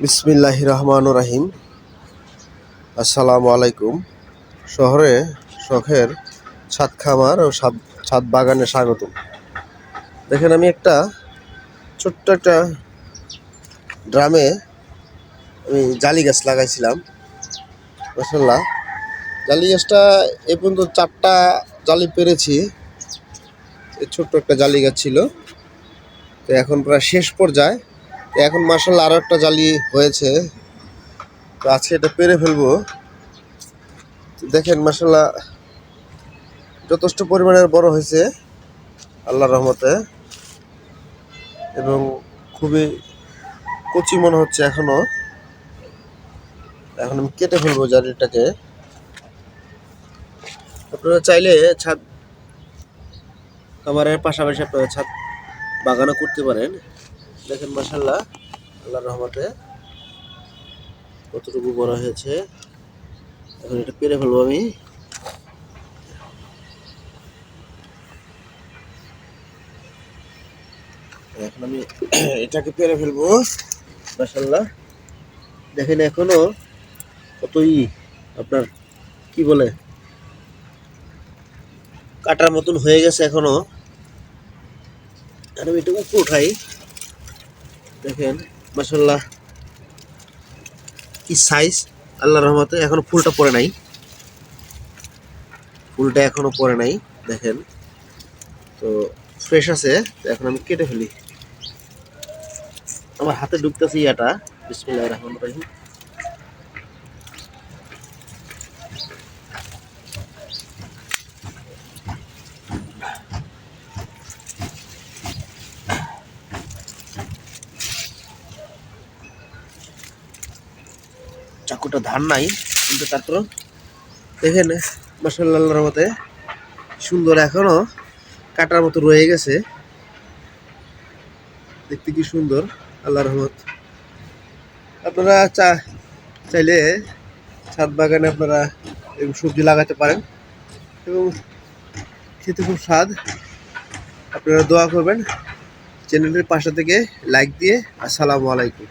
বিসমিল্লাহির রহমানির রহিম। আসসালামু আলাইকুম। শহরে শখের ছাদ খামার ও ছাদ বাগানে স্বাগতম। দেখেন, আমি একটা ছোট্ট একটা ড্রামে আমি জালি গাছ লাগাইছিলাম। মাশাআল্লাহ, জালি গাছটা এ পর্যন্ত 4টা জালি পেরেছি। এই ছোট্ট একটা জালি গাছ ছিল, তো এখন প্রায় শেষ পর্যায়ে। তো এখন মাশাআল্লাহ আরও একটা জালি হয়েছে, তো আজকে এটা পেরে ফেলবো। দেখেন মাশাআল্লাহ যথেষ্ট পরিমাণের বড় হয়েছে আল্লাহর রহমতে, এবং খুবই কচি মনে হচ্ছে এখনো। এখন আমি কেটে ফেলবো জারিটাকে। আপনারা চাইলে ছাদ খামারের পাশাপাশি আপনারা ছাদ বাগানও করতে পারেন। দেখেন মাশাআল্লাহ আল্লাহর রহমতে কতটুকু বড় হয়েছে। এখন এটা পেরে ফেলবো আমি। এখন আমি এটাকে পেরে ফেলবো মাশাআল্লাহ। দেখেন এখনো কতই আপনার কি বলে কাটার মতন হয়ে গেছে এখনো। আর আমি এটা উপরে উঠাই। দেখেন মাশাআল্লাহ কি সাইজ আল্লাহর রহমতে। এখনো ফুলটা পড়ে নাই, ফুলটা এখনো পড়ে নাই। দেখেন তো ফ্রেশ আছে। তো এখন আমি কেটে ফেলি। আমার হাতে ঢুকতেছে ইয়াটা। বিসমিল্লাহির রহমানির রহিম। চাকুটা ধার নাই, কিন্তু তারপর দেখেন মাশাআল্লাহ আল্লাহর রহমতে সুন্দর এখনো কাটার মতো রয়ে গেছে। দেখতে কি সুন্দর আল্লাহর রহমত। আপনারা চাইলে ছাদ বাগানে আপনারা এরকম সবজি লাগাতে পারেন, এবং খেতে খুব স্বাদ। আপনারা দোয়া করবেন, চ্যানেলের পাশে থেকে লাইক দিয়ে। আসসালামু আলাইকুম।